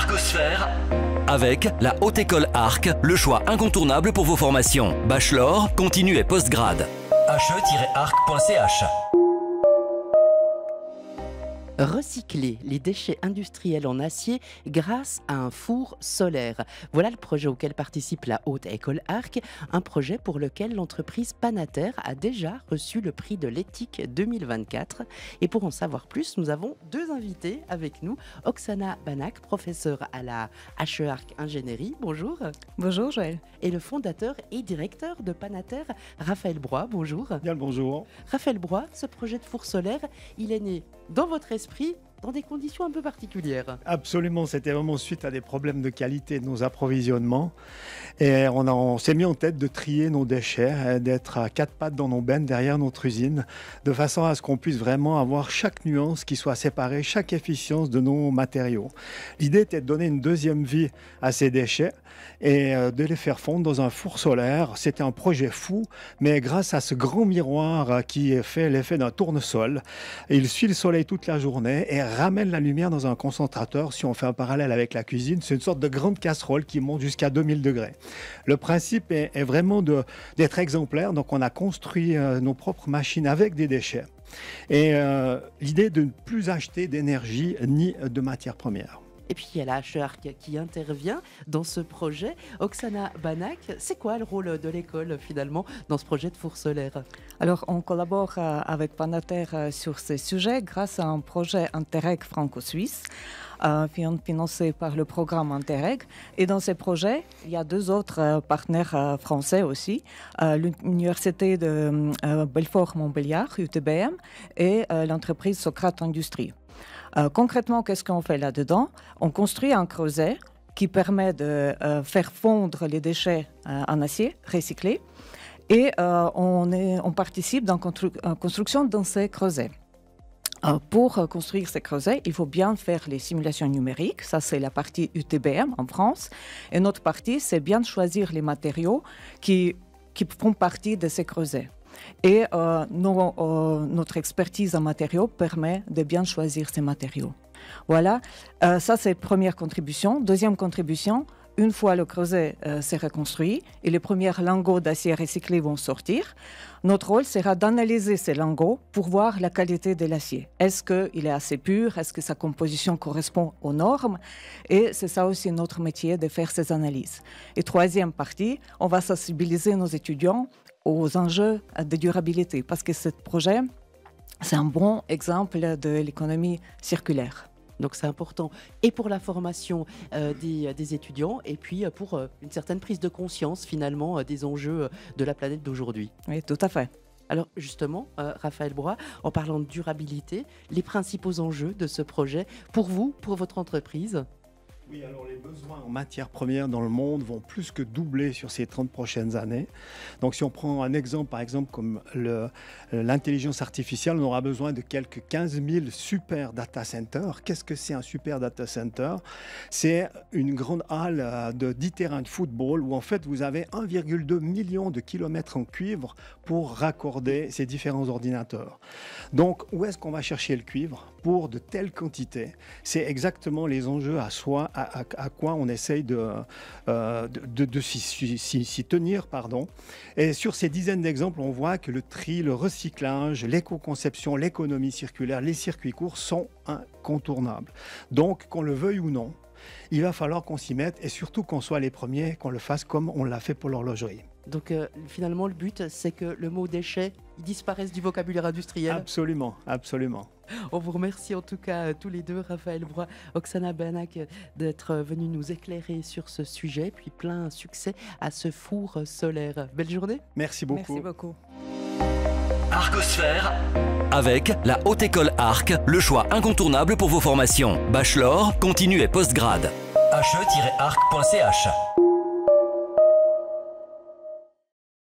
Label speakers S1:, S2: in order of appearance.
S1: Arcosphère avec la Haute École Arc, le choix incontournable pour vos formations. Bachelor, continu et postgrad. he-arc.ch.
S2: Recycler les déchets industriels en acier grâce à un four solaire. Voilà le projet auquel participe la Haute École Arc, un projet pour lequel l'entreprise Panater a déjà reçu le prix de l'éthique 2024. Et pour en savoir plus, nous avons deux invités avec nous. Oksana Banak, professeure à la HE-Arc Ingénierie. Bonjour.
S3: Bonjour Joël.
S2: Et le fondateur et directeur de Panater, Raphaël Broy. Bonjour.
S4: Bien le bonjour.
S2: Raphaël Broy, ce projet de four solaire, il est né dans votre esprit dans des conditions un peu particulières.
S4: Absolument, c'était vraiment suite à des problèmes de qualité de nos approvisionnements. Et on s'est mis en tête de trier nos déchets, d'être à quatre pattes dans nos bennes derrière notre usine, de façon à ce qu'on puisse vraiment avoir chaque nuance qui soit séparée, chaque efficience de nos matériaux. L'idée était de donner une deuxième vie à ces déchets et de les faire fondre dans un four solaire. C'était un projet fou, mais grâce à ce grand miroir qui fait l'effet d'un tournesol, il suit le soleil toute la journée et ramène la lumière dans un concentrateur. Si on fait un parallèle avec la cuisine, c'est une sorte de grande casserole qui monte jusqu'à 2000 degrés. Le principe est vraiment d'être exemplaire. Donc on a construit nos propres machines avec des déchets. Et l'idée de ne plus acheter d'énergie ni de matières premières.
S2: Et puis il y a la HE-Arc qui intervient dans ce projet. Oksana Banak, c'est quoi le rôle de l'école finalement dans ce projet de four solaire?
S3: Alors on collabore avec Panater sur ces sujets grâce à un projet Interreg franco-suisse financé par le programme Interreg. Et dans ces projets, il y a deux autres partenaires français aussi, l'Université de Belfort-Montbéliard, UTBM, et l'entreprise Socrate Industrie. Concrètement, qu'est-ce qu'on fait là-dedans? On construit un creuset qui permet de faire fondre les déchets en acier recyclés et on participe dans la construction dans ces creusets. Pour construire ces creusets, il faut bien faire les simulations numériques. Ça, c'est la partie UTBM en France. Et notre partie, c'est bien choisir les matériaux qui font partie de ces creusets. Et notre expertise en matériaux permet de bien choisir ces matériaux. Voilà, ça c'est première contribution. Deuxième contribution, une fois le creuset s'est reconstruit et les premiers lingots d'acier recyclés vont sortir, notre rôle sera d'analyser ces lingots pour voir la qualité de l'acier. Est-ce qu'il est assez pur? Est-ce que sa composition correspond aux normes? Et c'est ça aussi notre métier de faire ces analyses. Et troisième partie, on va sensibiliser nos étudiants aux enjeux de durabilité parce que ce projet, c'est un bon exemple de l'économie circulaire.
S2: Donc c'est important et pour la formation des étudiants et puis pour une certaine prise de conscience finalement des enjeux de la planète d'aujourd'hui.
S3: Oui, tout à fait.
S2: Alors justement, Raphaël Broy, en parlant de durabilité, les principaux enjeux de ce projet pour vous, pour votre entreprise?
S4: Oui, alors les besoins en matières premières dans le monde vont plus que doubler sur ces 30 prochaines années. Donc si on prend un exemple, par exemple, comme l'intelligence artificielle, on aura besoin de quelques 15 000 super data centers. Qu'est-ce que c'est un super data center? C'est une grande halle de 10 terrains de football où en fait vous avez 1,2 million de kilomètres en cuivre pour raccorder ces différents ordinateurs. Donc où est-ce qu'on va chercher le cuivre pour de telles quantités? C'est exactement les enjeux à quoi on essaye de s'y tenir. Et sur ces dizaines d'exemples, on voit que le tri, le recyclage, l'éco-conception, l'économie circulaire, les circuits courts sont incontournables. Donc, qu'on le veuille ou non, il va falloir qu'on s'y mette et surtout qu'on soit les premiers, qu'on le fasse comme on l'a fait pour l'horlogerie.
S2: Donc finalement, le but, c'est que le mot déchet disparaisse du vocabulaire industriel.
S4: Absolument, absolument.
S2: On vous remercie en tout cas tous les deux, Raphaël Broy, Oksana Banak, d'être venus nous éclairer sur ce sujet. Puis plein succès à ce four solaire. Belle journée.
S4: Merci beaucoup.
S3: Merci beaucoup.
S1: Arcosphère avec la Haute École Arc, le choix incontournable pour vos formations. Bachelor, continu et postgrad. he-arc.ch.